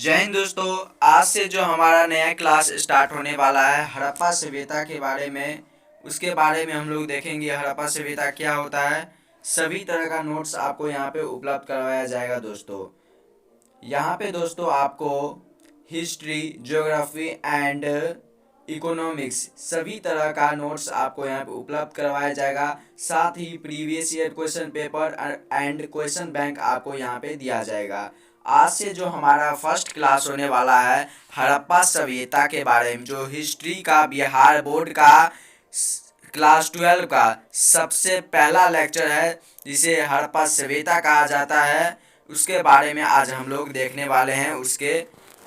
जय हिंद दोस्तों। आज से जो हमारा नया क्लास स्टार्ट होने वाला है हड़प्पा सभ्यता के बारे में, उसके बारे में हम लोग देखेंगे। हड़प्पा सभ्यता क्या होता है, सभी तरह का नोट्स आपको यहाँ पे उपलब्ध करवाया जाएगा दोस्तों। यहाँ पे दोस्तों आपको हिस्ट्री, ज्योग्राफी एंड इकोनॉमिक्स सभी तरह का नोट्स आपको यहाँ पे उपलब्ध करवाया जाएगा। साथ ही previous year question paper and question bank आपको यहाँ पे दिया जाएगा। आज से जो हमारा फर्स्ट क्लास होने वाला है हड़प्पा सभ्यता के बारे में, जो हिस्ट्री का बिहार बोर्ड का क्लास 12 का सबसे पहला लेक्चर है, जिसे हड़प्पा सभ्यता कहा जाता है, उसके बारे में आज हम लोग देखने वाले हैं। उसके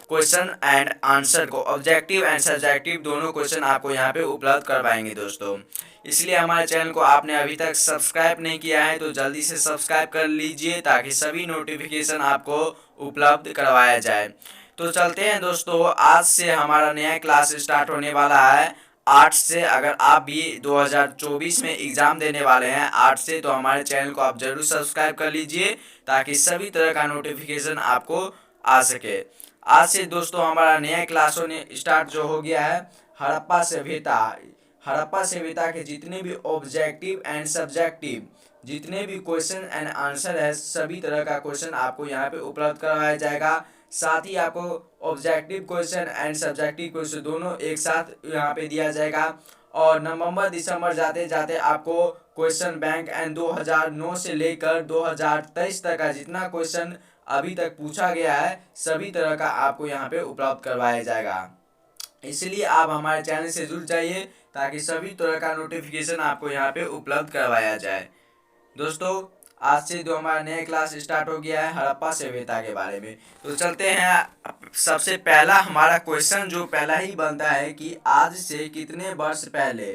क्वेश्चन एंड आंसर को, ऑब्जेक्टिव एंड सब्जेक्टिव दोनों क्वेश्चन आपको यहाँ पे उपलब्ध करवाएंगे दोस्तों। इसलिए हमारे चैनल को आपने अभी तक सब्सक्राइब नहीं किया है तो जल्दी से सब्सक्राइब कर लीजिए, ताकि सभी नोटिफिकेशन आपको उपलब्ध करवाया जाए। तो चलते हैं दोस्तों, आज से हमारा नया क्लास स्टार्ट होने वाला है 8 से। अगर आप भी 2024 में एग्ज़ाम देने वाले हैं 8 से, तो हमारे चैनल को आप ज़रूर सब्सक्राइब कर लीजिए, ताकि सभी तरह का नोटिफिकेशन आपको आ सके। आज से दोस्तों हमारा नया क्लास होने स्टार्ट जो हो गया है हड़प्पा सभ्यता। हड़प्पा सभ्यता के जितने भी ऑब्जेक्टिव एंड सब्जेक्टिव जितने भी क्वेश्चन एंड आंसर है, सभी तरह का क्वेश्चन आपको यहाँ पे उपलब्ध करवाया जाएगा। साथ ही आपको objective question and subjective question दोनों एक साथ यहाँ पे दिया जाएगा। और नवंबर दिसंबर जाते जाते आपको क्वेश्चन बैंक एंड 2009 से लेकर 2023 तक का जितना क्वेश्चन अभी तक पूछा गया है, सभी तरह का आपको यहाँ पे उपलब्ध करवाया जाएगा। इसलिए आप हमारे चैनल से जुड़ जाइए, ताकि सभी तरह का नोटिफिकेशन आपको यहाँ पे उपलब्ध करवाया जाए। दोस्तों आज से जो हमारा नया क्लास स्टार्ट हो गया है हड़प्पा सभ्यता के बारे में, तो चलते हैं। सबसे पहला हमारा क्वेश्चन जो पहला ही बनता है कि आज से कितने वर्ष पहले,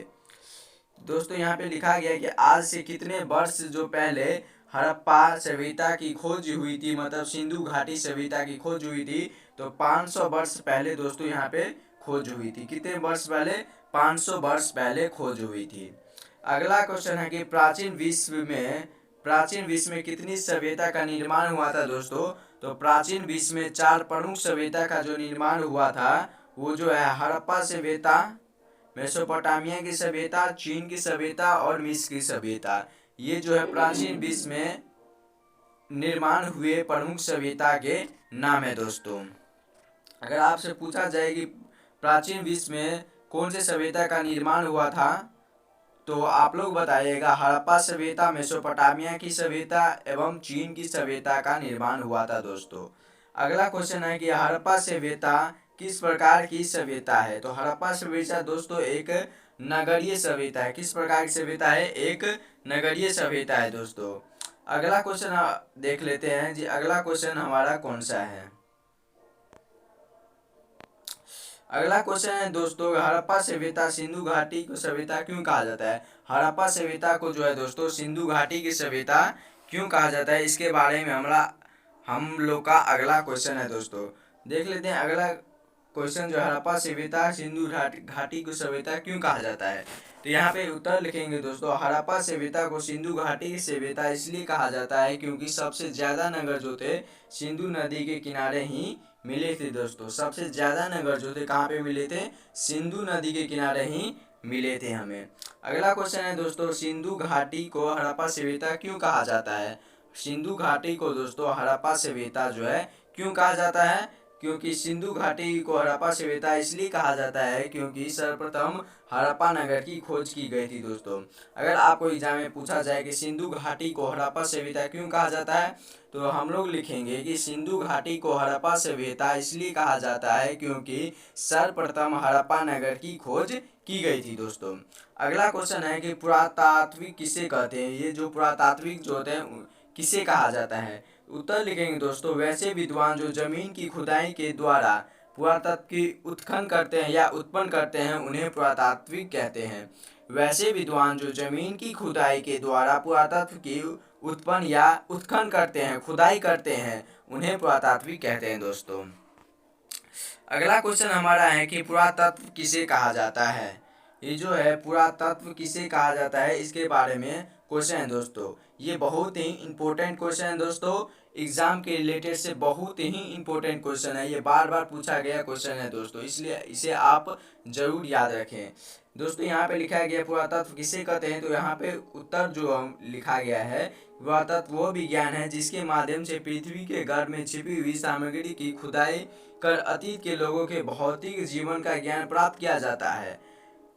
दोस्तों यहाँ पे लिखा गया है कि आज से कितने वर्ष जो पहले हड़प्पा सभ्यता की खोज हुई थी, मतलब सिंधु घाटी सभ्यता की खोज हुई थी। तो 500 वर्ष पहले दोस्तों यहाँ पे खोज हुई थी। कितने वर्ष पहले? 500 वर्ष पहले खोज हुई थी। अगला क्वेश्चन है कि प्राचीन विश्व में कितनी सभ्यता का निर्माण हुआ था दोस्तों। तो प्राचीन विश्व में 4 प्रमुख सभ्यता का जो निर्माण हुआ था, वो जो है हड़प्पा सभ्यता, मेसोपोटामिया की सभ्यता, चीन की सभ्यता और मिस्र की सभ्यता। ये जो है प्राचीन विश्व में निर्माण हुए प्रमुख सभ्यता के नाम है दोस्तों। अगर आपसे पूछा जाए कि प्राचीन विश्व में कौन से सभ्यता का निर्माण हुआ था, तो आप लोग बताइएगा हड़प्पा सभ्यता, मेसोपोटामिया की सभ्यता एवं चीन की सभ्यता का निर्माण हुआ था दोस्तों। अगला क्वेश्चन है कि हड़प्पा सभ्यता किस प्रकार की सभ्यता है। तो हड़प्पा सभ्यता दोस्तों एक नगरीय सभ्यता है। किस प्रकार की सभ्यता है? एक नगरीय सभ्यता है दोस्तों। अगला क्वेश्चन देख लेते हैं जी। अगला क्वेश्चन हमारा कौन सा है? अगला क्वेश्चन है दोस्तों, हड़प्पा सभ्यता सिंधु घाटी को सभ्यता क्यों कहा जाता है। हड़प्पा सभ्यता को जो है दोस्तों सिंधु घाटी की सभ्यता क्यों कहा जाता है, इसके बारे में हम लोग का अगला क्वेश्चन है दोस्तों। देख लेते हैं अगला क्वेश्चन जो हड़प्पा सभ्यता सिंधु घाटी को सभ्यता क्यों कहा जाता है। तो यहाँ पे उत्तर लिखेंगे दोस्तों, हड़प्पा सभ्यता को सिंधु घाटी की सभ्यता इसलिए कहा जाता है क्योंकि सबसे ज़्यादा नगर जो थे सिंधु नदी के किनारे ही मिले थे दोस्तों। सबसे ज़्यादा नगर जो थे कहाँ पे मिले थे? सिंधु नदी के किनारे ही मिले थे हमें। अगला क्वेश्चन है दोस्तों, सिंधु घाटी को हड़प्पा सभ्यता क्यों कहा जाता है। सिंधु घाटी को दोस्तों हड़प्पा सभ्यता जो है क्यों कहा जाता है, क्योंकि सिंधु घाटी को हड़प्पा सभ्यता इसलिए कहा जाता है क्योंकि सर्वप्रथम हड़प्पा नगर की खोज की गई थी दोस्तों। अगर आपको एग्जाम में पूछा जाए कि सिंधु घाटी को हड़प्पा सभ्यता क्यों कहा जाता है, तो हम लोग लिखेंगे कि सिंधु घाटी को हड़प्पा सभ्यता इसलिए कहा जाता है क्योंकि सर्वप्रथम हड़प्पा नगर की खोज की गई थी दोस्तों। अगला क्वेश्चन है कि पुरातात्विक किसे कहते हैं। ये जो पुरातात्विक जो होते हैं किसे कहा जाता है। उत्तर लिखेंगे दोस्तों, वैसे विद्वान जो जमीन की खुदाई के द्वारा पुरातत्व की उत्खनन करते हैं या उत्पन्न करते हैं, उन्हें पुरातात्विक कहते हैं। वैसे विद्वान जो जमीन की खुदाई के द्वारा पुरातत्व की उत्पन्न या उत्खनन करते हैं, खुदाई करते हैं, उन्हें पुरातात्विक कहते हैं दोस्तों। अगला क्वेश्चन हमारा है कि पुरातत्व किसे कहा जाता है। ये जो है पुरातत्व किसे कहा जाता है, इसके बारे में क्वेश्चन है दोस्तों। ये बहुत ही इंपॉर्टेंट क्वेश्चन है दोस्तों, एग्जाम के रिलेटेड से बहुत ही इंपॉर्टेंट क्वेश्चन है। ये बार बार पूछा गया क्वेश्चन है दोस्तों, इसलिए इसे आप जरूर याद रखें दोस्तों। यहाँ पे लिखा गया पुरातत्व किसे कहते हैं, तो यहाँ पे उत्तर जो लिखा गया है, पुरातत्व वो विज्ञान है जिसके माध्यम से पृथ्वी के गर्भ में छिपी हुई सामग्री की खुदाई कर अतीत के लोगों के भौतिक जीवन का ज्ञान प्राप्त किया जाता है।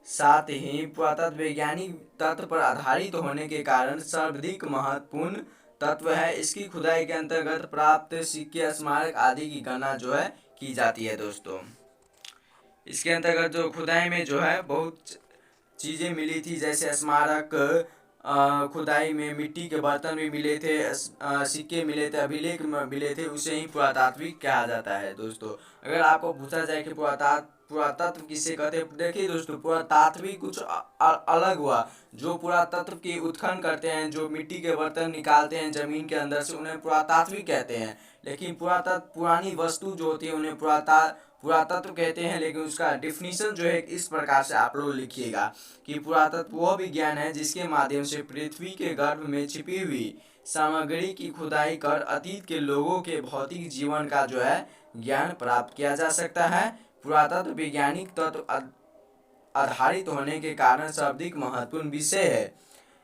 साथ ही पुरातत्व वैज्ञानिक तत्व पर आधारित होने के कारण सर्वाधिक महत्वपूर्ण तत्व है। इसकी खुदाई के अंतर्गत प्राप्त सिक्के, स्मारक आदि की गणना जो है की जाती है दोस्तों। इसके अंतर्गत जो खुदाई में जो है बहुत चीज़ें मिली थी, जैसे स्मारक, खुदाई में मिट्टी के बर्तन भी मिले थे, सिक्के मिले थे, अभिलेख मिले थे, उसे ही पुरातात्विक कहा जाता है दोस्तों। अगर आपको पूछा जाए कि पुरातत्व किसे कहते हैं, देखिए दोस्तों, पुरातात्विक कुछ अलग हुआ। जो पुरातत्व की उत्खनन करते हैं, जो मिट्टी के बर्तन निकालते हैं जमीन के अंदर से, उन्हें पुरातात्विक कहते हैं। लेकिन पुरातत्व पुरानी वस्तु जो होती है उन्हें पुरातत्व कहते हैं। लेकिन उसका डिफिनीशन जो है इस प्रकार से आप लोग लिखिएगा कि पुरातत्व वह विज्ञान है जिसके माध्यम से पृथ्वी के गर्भ में छिपी हुई सामग्री की खुदाई कर अतीत के लोगों के भौतिक जीवन का जो है ज्ञान प्राप्त किया जा सकता है। पुरातत्व वैज्ञानिक तत्व आधारित होने के कारण सर्वाधिक महत्वपूर्ण विषय है।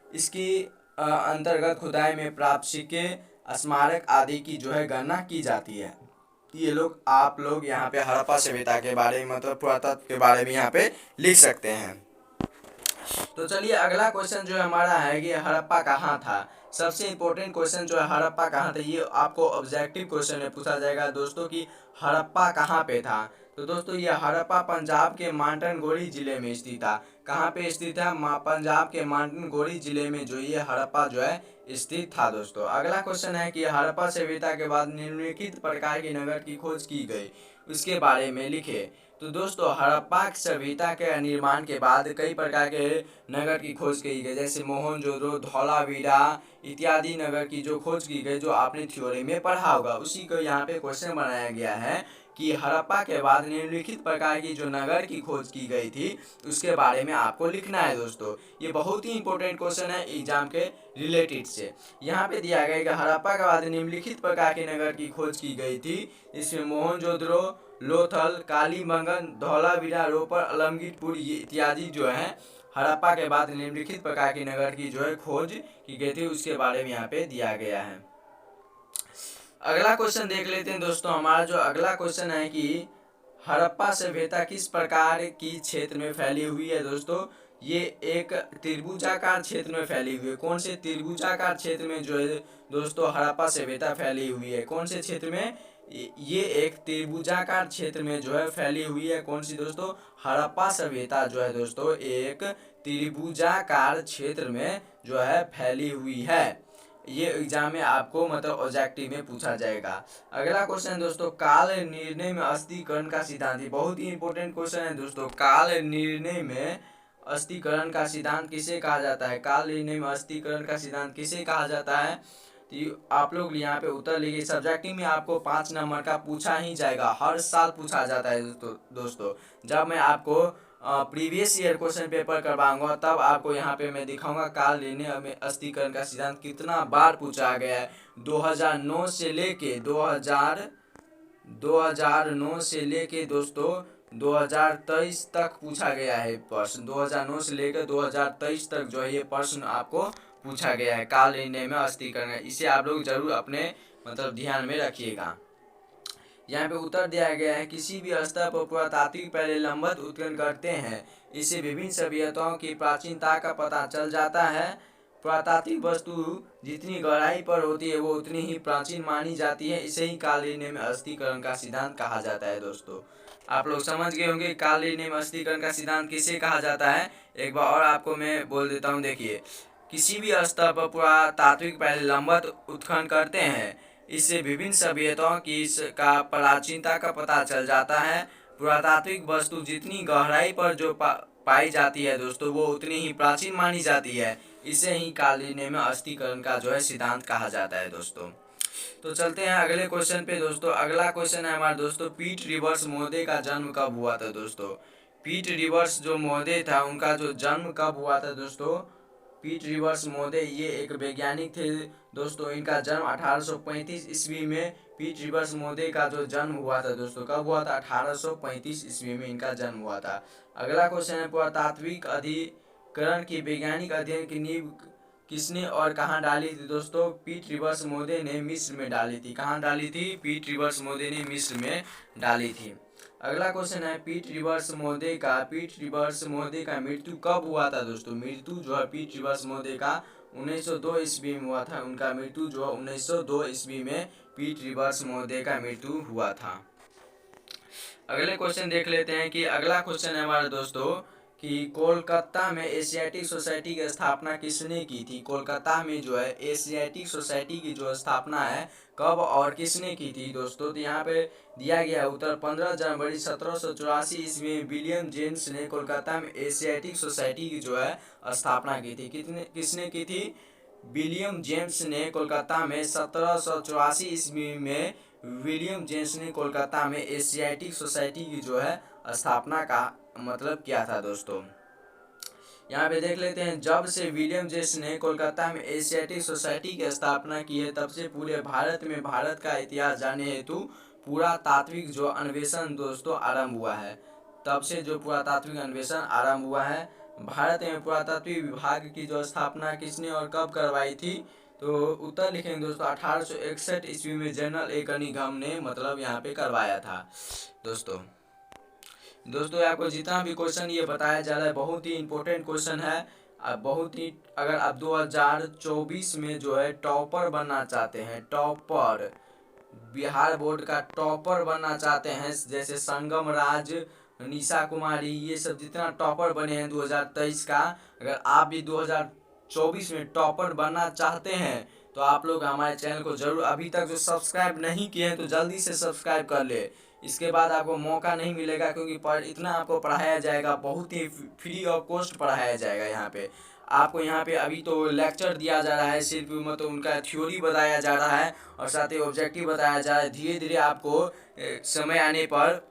इसकी अंतर्गत खुदाई में प्राप्त सिक्के, स्मारक आदि की जो है गणना की जाती है। ये लोग आप लोग यहाँ पे हड़प्पा सभ्यता के बारे में, मतलब पुरातत्व के बारे में यहाँ पे लिख सकते हैं। तो चलिए अगला क्वेश्चन जो हमारा है कि हड़प्पा कहाँ था। सबसे इम्पोर्टेंट क्वेश्चन जो है हड़प्पा कहाँ था, ये आपको ऑब्जेक्टिव क्वेश्चन में पूछा जाएगा दोस्तों कि हड़प्पा कहाँ पे था। तो दोस्तों ये हड़प्पा पंजाब के मांडनगोरी जिले में स्थित था। कहाँ पे स्थित है, पंजाब के मांडनगोरी जिले में जो ये हड़प्पा जो है स्थित था दोस्तों। अगला क्वेश्चन है कि हड़प्पा सभ्यता के बाद निम्नलिखित प्रकार के नगर की खोज की गई, उसके बारे में लिखे। तो दोस्तों हड़प्पा सभ्यता के निर्माण के बाद कई प्रकार के नगर की खोज की गई, जैसे मोहनजोदड़ो, धौलावीरा इत्यादि नगर की जो खोज की गई, जो आपने थ्योरी में पढ़ा होगा, उसी को यहाँ पे क्वेश्चन बनाया गया है कि हड़प्पा के बाद निम्नलिखित प्रकार की जो नगर की खोज की गई थी उसके बारे में आपको लिखना है दोस्तों। ये बहुत ही इंपॉर्टेंट क्वेश्चन है एग्जाम के रिलेटेड से। यहाँ पे दिया गया है कि हड़प्पा के बाद निम्नलिखित प्रकार के नगर की खोज की गई थी। इसमें मोहनजोदड़ो, लोथल, कालीबंगन, धौलावीरा, रोपर, आलमगीरपुर ये इत्यादि जो है हड़प्पा के बाद निम्नलिखित प्रकार की नगर की जो है खोज की गई थी, उसके बारे में यहाँ पे दिया गया है। अगला क्वेश्चन देख लेते हैं दोस्तों। हमारा जो अगला क्वेश्चन है कि हड़प्पा सभ्यता किस प्रकार की क्षेत्र में फैली हुई है दोस्तों। ये एक त्रिभुजाकार क्षेत्र में फैली हुई है। कौन से त्रिभुजाकार क्षेत्र में जो है दोस्तों हड़प्पा सभ्यता फैली हुई है, कौन से क्षेत्र में, ये एक त्रिभुजाकार क्षेत्र में जो है फैली हुई है। कौन सी दोस्तों, हड़प्पा सभ्यता जो है दोस्तों एक त्रिभुजाकार क्षेत्र में जो है फैली हुई है। ये एग्जाम में आपको मतलब ऑब्जेक्टिव में पूछा जाएगा। अगला क्वेश्चन दोस्तों, काल निर्णय में अस्थिकरण का सिद्धांत। बहुत ही इंपॉर्टेंट क्वेश्चन है दोस्तों। काल निर्णय में अस्थिकरण का सिद्धांत किसे कहा जाता है, काल निर्णय में अस्थिकरण का सिद्धांत किसे कहा जाता है। तो आप लोग यहाँ पे उत्तर लिखिए। सब्जेक्टिव में आपको 5 नंबर का पूछा ही जाएगा, हर साल पूछा जाता है दोस्तों। जब मैं आपको प्रीवियस ईयर क्वेश्चन पेपर करवाऊंगा तब आपको यहाँ पे मैं दिखाऊंगा काल निर्णय में अस्थिकरण का सिद्धांत कितना बार पूछा गया है। 2009 से लेके 2009 से लेके दोस्तों 2023 तक पूछा गया है प्रश्न। 2009 से लेकर 2023 तक जो है ये प्रश्न आपको पूछा गया है, काल निर्णय में अस्थिकरण। इसे आप लोग जरूर अपने मतलब ध्यान में रखिएगा। यहाँ पे उत्तर दिया गया है, किसी भी स्तर पर पुरातात्विक पहले लंबवत उत्खनन करते हैं, इससे विभिन्न सभ्यताओं की प्राचीनता का पता चल जाता है। पुरातात्विक वस्तु जितनी गहराई पर होती है वो उतनी ही प्राचीन मानी जाती है। इसे ही काल निर्णय में अस्थिकरण का सिद्धांत कहा जाता है दोस्तों। आप लोग समझ गए होंगे काल निर्णय में अस्थिकरण का सिद्धांत किसे कहा जाता है। एक बार और आपको मैं बोल देता हूँ, देखिए, किसी भी स्तर पर पुरातात्विक पहले लंबवत उत्खनन करते हैं, इससे विभिन्न सभ्यताओं की का प्राचीनता का पता चल जाता है। पुरातात्विक वस्तु जितनी गहराई पर जो पाई जाती है दोस्तों वो उतनी ही प्राचीन मानी जाती है। इसे ही काल निर्णय में अस्थिकरण का जो है सिद्धांत कहा जाता है दोस्तों। तो चलते हैं अगले क्वेश्चन पे दोस्तों। अगला क्वेश्चन है हमारा दोस्तों, पीट रिवर्स महोदय का जन्म कब हुआ था दोस्तों। पीट रिवर्स जो महोदय था उनका जो जन्म कब हुआ था दोस्तों। पीट रिवर्स महोदय ये एक वैज्ञानिक थे दोस्तों। इनका जन्म 1835 ईस्वी में पीट रिवर्स महोदय का जो जन्म हुआ था दोस्तों, कब हुआ था? 1835 ईस्वी में इनका जन्म हुआ था। अगला क्वेश्चन है, पुरातात्विक अधिकरण की वैज्ञानिक अध्ययन की नींव किसने और कहाँ डाली थी दोस्तों? पीट रिवर्स महोदय ने मिस्र में डाली थी। कहाँ डाली थी? पीट रिवर्स महोदय ने मिस्र में डाली थी। अगला क्वेश्चन है, पीट रिवर्स महोदय का मृत्यु कब हुआ था दोस्तों? मृत्यु जो है पीट रिवर्स महोदय का 1902 ईस्वी में हुआ था। उनका मृत्यु जो 1902 ईस्वी में पीट रिवर्स महोदय का मृत्यु हुआ था। अगले क्वेश्चन देख लेते हैं कि अगला क्वेश्चन है हमारे दोस्तों कि कोलकाता में एशियाटिक सोसाइटी की स्थापना किसने की थी? कोलकाता में जो है एशियाटिक सोसाइटी की जो स्थापना है कब और किसने की थी दोस्तों? तो यहाँ पे दिया गया है उत्तर 15 जनवरी 1784 ईस्वी में विलियम जेम्स ने कोलकाता में एशियाटिक सोसाइटी की जो है स्थापना की थी। किसने की थी? विलियम जेम्स ने कोलकाता में 1784 ईस्वी में विलियम जेम्स ने कोलकाता में एशियाटिक सोसाइटी की जो है स्थापना का मतलब किया था दोस्तों। यहाँ पे देख लेते हैं, जब से विलियम जेम्स ने कोलकाता में एशियाटिक सोसाइटी की स्थापना की है तब से पूरे भारत में भारत का इतिहास जानने हेतु पुरातात्विक जो अन्वेषण दोस्तों आरंभ हुआ है। तब से जो पुरातात्विक अन्वेषण आरंभ हुआ है। भारत में पुरातात्विक विभाग की जो स्थापना किसने और कब करवाई थी? तो उत्तर लिखेंगे दोस्तों 1861 ईस्वी में जनरल ए कनिंघम ने मतलब यहाँ पे करवाया था दोस्तों। आपको जितना भी क्वेश्चन ये बताया जा रहा है बहुत ही इंपॉर्टेंट क्वेश्चन है। बहुत ही, अगर आप 2024 में जो है टॉपर बनना चाहते हैं, टॉपर बिहार बोर्ड का टॉपर बनना चाहते हैं, जैसे संगम राज, निशा कुमारी, ये सब जितना टॉपर बने हैं 2023 का, अगर आप भी 2024 में टॉपर बनना चाहते हैं तो आप लोग हमारे चैनल को जरूर, अभी तक जो सब्सक्राइब नहीं किए हैं तो जल्दी से सब्सक्राइब कर ले। इसके बाद आपको मौका नहीं मिलेगा क्योंकि इतना आपको पढ़ाया जाएगा, बहुत ही फ्री ऑफ कॉस्ट पढ़ाया जाएगा। यहाँ पे आपको यहाँ पे अभी तो लेक्चर दिया जा रहा है, सिर्फ मतलब उनका थ्योरी बताया जा रहा है और साथ ही ऑब्जेक्टिव बताया जा रहा है। धीरे धीरे आपको समय आने पर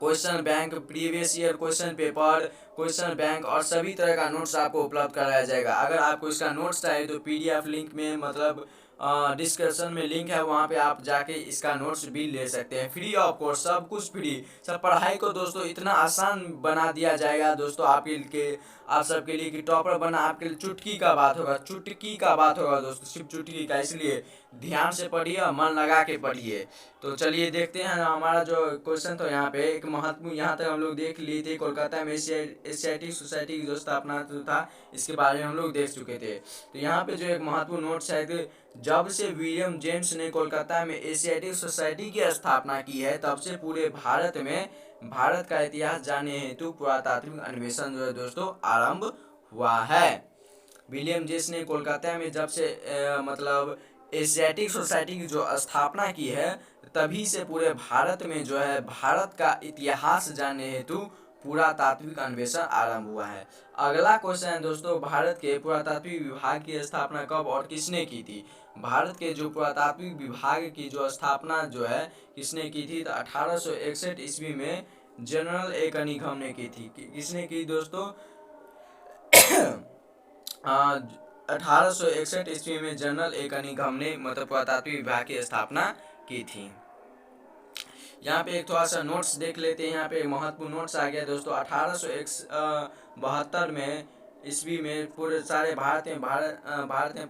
question bank, previous year question paper, question bank और सभी तरह का नोट्स आपको उपलब्ध कराया जाएगा। अगर आपको इसका नोट्स चाहिए तो PDF लिंक में मतलब डिस्क्रिप्शन में लिंक है, वहाँ पे आप जाके इसका नोट्स भी ले सकते हैं फ्री ऑफ कॉस्ट। सब कुछ फ्री, सब पढ़ाई को दोस्तों इतना आसान बना दिया जाएगा दोस्तों आप सबके लिए कि टॉपर बना आपके लिए चुटकी का बात होगा, चुटकी का बात होगा दोस्तों, सिर्फ चुटकी का। इसलिए ध्यान से पढ़िए और मन लगा के पढ़िए। तो चलिए देखते हैं हमारा जो क्वेश्चन था यहाँ पे एक महत्वपूर्ण, यहाँ तक हम लोग देख लिए थे कोलकाता में एशियाटिक सोसाइटी की जो स्थापना जो था इसके बारे में हम लोग देख चुके थे। तो यहाँ पे जो एक महत्वपूर्ण नोट्स है, जब से विलियम जेम्स ने कोलकाता में एशियाटिक सोसाइटी की स्थापना की है तब से पूरे भारत में भारत का इतिहास जानने हेतु पुरातात्विक अन्वेषण जो है दोस्तों आरंभ हुआ है। विलियम जेम्स ने कोलकाता में जब से मतलब एशियाटिक सोसाइटी की जो स्थापना की है तभी से पूरे भारत में जो है भारत का इतिहास जानने हेतु पुरातात्विक अन्वेषण आरंभ हुआ है। अगला क्वेश्चन है दोस्तों, भारत के पुरातात्विक विभाग की स्थापना कब और किसने की थी? भारत के जो पुरातात्विक विभाग की जो स्थापना जो है किसने की थी? तो 1861 ईस्वी में जनरल ए कनिंघम ने की थी। किसने की दोस्तों? 1861 ईस्वी में जनरल ए कनिंघम ने मतलब पुरातात्विक विभाग की स्थापना की थी। यहाँ पे एक थोड़ा सा नोट्स देख लेते हैं। यहाँ पे महत्वपूर्ण नोट्स आ गया दोस्तों। 1872 में ईस्वी में पूरे सारे भारत में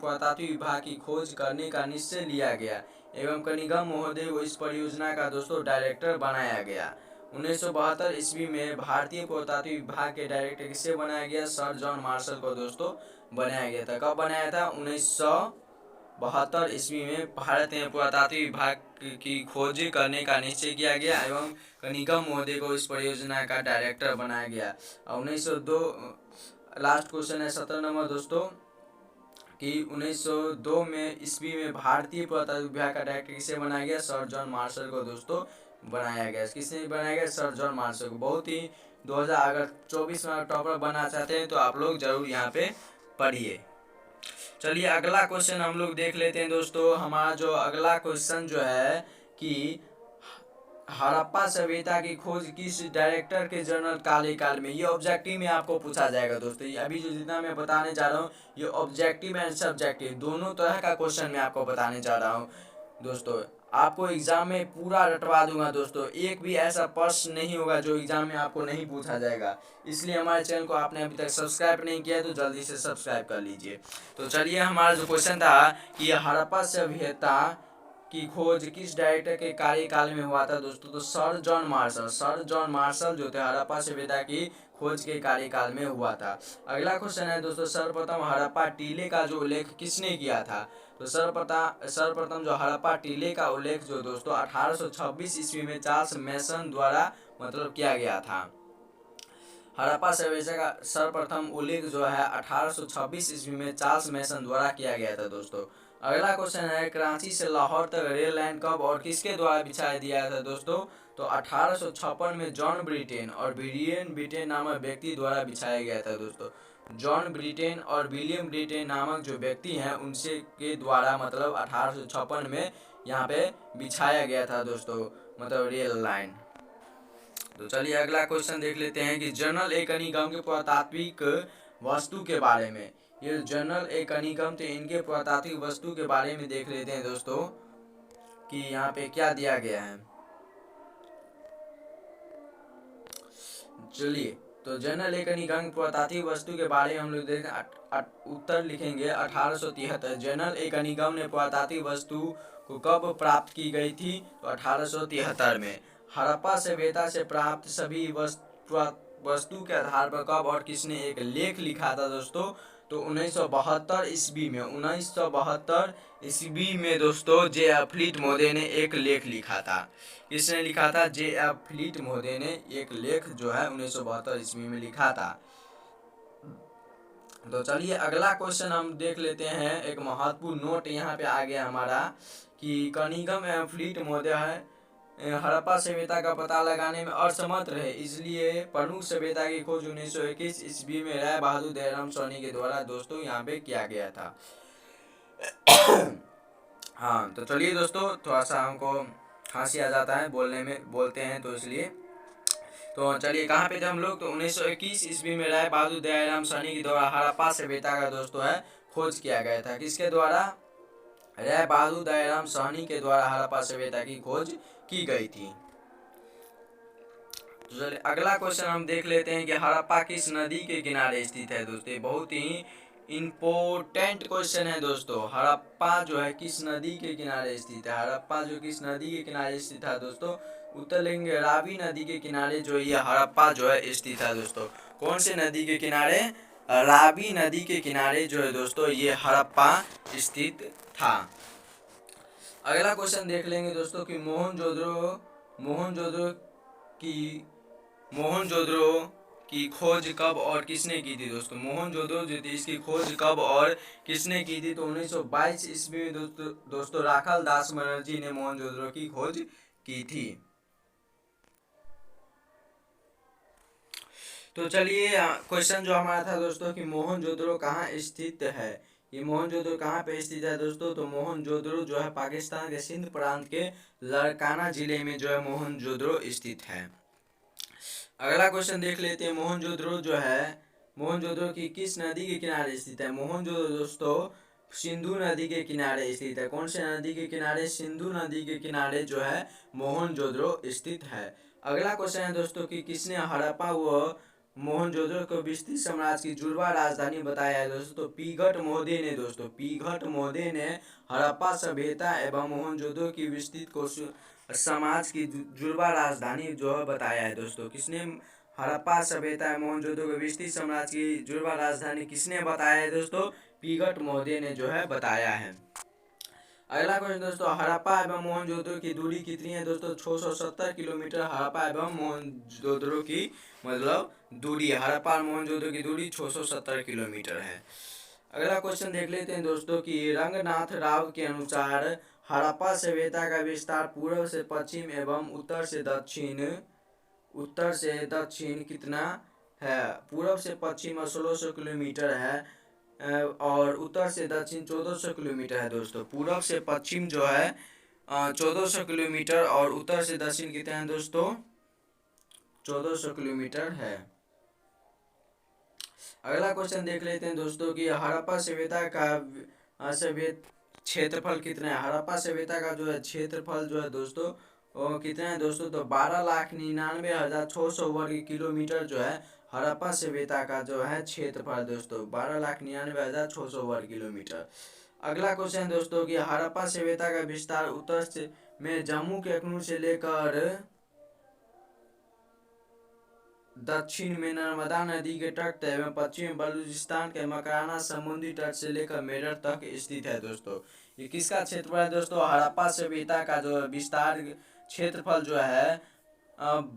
पुरातात्विक विभाग की खोज करने का निश्चय लिया गया एवं कनिंघम महोदय को इस परियोजना का दोस्तों डायरेक्टर बनाया गया। 1972 ईस्वी में भारतीय पुरातात्विक विभाग के डायरेक्टर किसे बनाया गया? सर जॉन मार्शल को दोस्तों बनाया गया था। कब बनाया था? 1972 ईस्वी में भारत में पुरातात्विक विभाग की खोज करने का निश्चय किया गया एवं कनिंघम महोदय को इस परियोजना का डायरेक्टर बनाया गया। और 1902 लास्ट क्वेश्चन है 17 नंबर दोस्तों कि 1902 में ईस्वी में भारतीय पुरातात्विक विभाग का डायरेक्टर किसे बनाया गया? सर जॉन मार्शल को दोस्तों बनाया गया। किसने बनाया गया? सर जॉन मार्शल को। बहुत ही 2024 में टॉपर बनना चाहते हैं तो आप लोग जरूर यहाँ पे पढ़िए। चलिए अगला क्वेश्चन हम लोग देख लेते हैं दोस्तों। हमारा जो अगला क्वेश्चन जो है कि हड़प्पा सभ्यता की खोज किस डायरेक्टर के जर्नल काले काल में, ये ऑब्जेक्टिव में आपको पूछा जाएगा दोस्तों। ये अभी जो जितना मैं बताने जा रहा हूँ ये ऑब्जेक्टिव एंड सब्जेक्टिव दोनों तरह का क्वेश्चन मैं आपको बताने जा रहा हूँ दोस्तों। आपको एग्जाम में पूरा रटवा दूंगा दोस्तों, एक भी ऐसा प्रश्न नहीं होगा जो एग्जाम में आपको नहीं पूछा जाएगा। इसलिए हमारे चैनल को आपने अभी तक सब्सक्राइब नहीं किया तो जल्दी से सब्सक्राइब कर लीजिए। तो चलिए, हमारा जो क्वेश्चन था कि हड़प्पा सभ्यता की खोज किस डायरेक्टर के कार्यकाल में हुआ था दोस्तों, तो सर जॉन मार्शल जो थे हड़प्पा सभ्यता की खोज के कार्यकाल में हुआ था। अगला क्वेश्चन है दोस्तों, सर्वप्रथम हड़प्पा टीले का जो उल्लेख किसने किया था, तो सर्वप्रथम जो हड़प्पा टीले का उल्लेख जो दोस्तों 1826 ईस्वी में चार्ल्स मैसन द्वारा मतलब किया गया था। हड़प्पा सभ्यता का सर्वप्रथम उल्लेख जो है 1826 ईस्वी में चार्ल्स मैसन द्वारा किया गया था दोस्तों। अगला क्वेश्चन है, कराची से लाहौर तक रेल लाइन कब और किसके द्वारा बिछा दिया था दोस्तों, तो 1856 में जॉन ब्रिटेन और विलियम ब्रिटेन नामक व्यक्ति द्वारा बिछाया गया था दोस्तों। जॉन ब्रिटेन और विलियम ब्रिटेन नामक जो व्यक्ति हैं उनसे के द्वारा मतलब 1856 में यहाँ पे बिछाया गया था दोस्तों मतलब रेल लाइन। तो चलिए अगला क्वेश्चन देख लेते हैं कि जनरल ए कनिंघम के पुरातात्विक वस्तु के बारे में, ये जनरल ए कनिंघम थे इनके पुरातात्विक वस्तु के बारे में देख लेते हैं दोस्तों कि यहाँ पे क्या दिया गया है। चलिए, तो जनरल ए कनिंघम की पुरातात्विक वस्तु के बारे में हम लोग देखें, उत्तर लिखेंगे 1873। जनरल ए कनिंघम ने पुरातात्विक वस्तु को कब प्राप्त की गई थी, तो 1873 में। हड़प्पा सभ्यता से प्राप्त सभी वस्तु के आधार पर कब और किसने एक लेख लिखा था दोस्तों, तो 1972 ईस्वी में। 1972 ईस्वी में दोस्तों जे एफ फ्लीट महोदय ने एक लेख लिखा था। किसने लिखा था, जे एफ फ्लीट महोदय ने एक लेख जो है 1972 ईस्वी में लिखा था। तो चलिए अगला क्वेश्चन हम देख लेते हैं, एक महत्वपूर्ण नोट यहाँ पे आ गया हमारा कि कनिंघम एवं फ्लीट महोदय है हड़प्पा सभ्यता का पता लगाने में असमर्थ रहे, इसलिए प्रमुख सभ्यता की खोज 1921 ईस्वी में राय बहादुर दयाराम साहनी के द्वारा दोस्तों यहाँ पे किया गया था। हाँ, तो चलिए दोस्तों, थोड़ा सा हमको खांसी आ जाता है बोलते हैं तो इसलिए। तो चलिए कहाँ पे थे हम लोग, तो 1921 ईस्वी में राय बहादुर दयाराम साहनी के द्वारा हड़प्पा सभ्यता का दोस्तों है खोज किया गया था। किसके द्वारा, राय बहादुर दयाराम साहनी के द्वारा हड़प्पा सभ्यता की खोज की गई थी। तो चलिए अगला क्वेश्चन हम देख लेते हैं कि हड़प्पा किस नदी के किनारे स्थित है दोस्तों, बहुत ही इम्पोर्टेंट क्वेश्चन है दोस्तों। हड़प्पा जो है किस नदी के किनारे स्थित है, हड़प्पा जो किस नदी के किनारे स्थित है दोस्तों, उत्तर लिंग रावी नदी के किनारे जो ये हड़प्पा जो है स्थित है दोस्तों। कौन से नदी के किनारे, रावी नदी के किनारे जो है दोस्तों ये हड़प्पा स्थित था। अगला क्वेश्चन देख लेंगे दोस्तों कि मोहनजोदड़ो की खोज कब और किसने की थी दोस्तों। मोहनजोदड़ो जो थी इसकी खोज कब और किसने की थी, तो 1922 ईस्वी में दोस्तों राखाल दास बनर्जी ने मोहनजोदड़ो की खोज की थी। तो चलिए क्वेश्चन जो हमारा था दोस्तों कि मोहनजोदड़ो कहाँ स्थित है, ये मोहनजोदड़ो कहाँ पे स्थित है दोस्तों, तो मोहनजोदड़ो जो है पाकिस्तान के सिंध प्रांत के लाड़काना जिले में जो है मोहनजोदड़ो स्थित है। अगला क्वेश्चन देख लेते हैं, मोहनजोदड़ो की किस नदी के किनारे स्थित है। मोहनजोदड़ो दोस्तों सिंधु नदी के किनारे स्थित है। कौन से नदी के किनारे, सिंधु नदी के किनारे जो है मोहनजोदड़ो स्थित है। अगला क्वेश्चन है दोस्तों कि किसने हड़प्पा व मोहनजोदड़ो को विस्तृत साम्राज्य की जुड़वा राजधानी बताया है दोस्तों, तो पीघट महोदय ने हड़प्पा सभ्यता एवं मोहनजोदड़ो की विस्तृत समाज की जुड़वा राजधानी जो है बताया है दोस्तों। किसने हड़प्पा सभ्यता मोहनजोदड़ो को विस्तृत साम्राज्य की जुड़वा राजधानी किसने बताया है दोस्तों, पीघट महोदय ने जो है बताया है। अगला क्वेश्चन दोस्तों, हड़प्पा एवं मोहनजोदड़ो की दूरी कितनी है दोस्तों, 670 किलोमीटर हड़प्पा एवं मोहनजोदड़ो की मतलब दूरी, हड़प्पा और मोहनजोदड़ो की दूरी 670 किलोमीटर है। अगला क्वेश्चन देख लेते हैं दोस्तों कि रंगनाथ राव के अनुसार हड़प्पा सभ्यता का विस्तार पूर्व से पश्चिम एवं उत्तर से दक्षिण कितना है। पूर्व से पश्चिम 1600 किलोमीटर है और उत्तर से दक्षिण 1400 किलोमीटर है दोस्तों। पूर्व से पश्चिम जो है 1400 किलोमीटर और उत्तर से दक्षिण कितना है दोस्तों 1400 किलोमीटर है। अगला क्वेश्चन देख लेते हैं दोस्तों कि हड़प्पा सभ्यता का सभ्य क्षेत्रफल कितना है। हड़प्पा सभ्यता का जो है क्षेत्रफल जो है दोस्तों वो कितना है दोस्तों, तो 12,99,600 वर्ग किलोमीटर जो है हड़प्पा सभ्यता का जो है क्षेत्रफल दोस्तों 12,99,600 वर्ग किलोमीटर। अगला क्वेश्चन दोस्तों कि हड़प्पा सभ्यता का विस्तार उत्तर से में जम्मू के अखनूर से लेकर दक्षिण में नर्मदा नदी के तट एवं पश्चिम में बलूचिस्तान के मकराना समुद्री तट से लेकर मेरठ तक स्थित है दोस्तों। ये किसका क्षेत्रफल है दोस्तों, हड़प्पा सभ्यता का जो विस्तार क्षेत्रफल जो है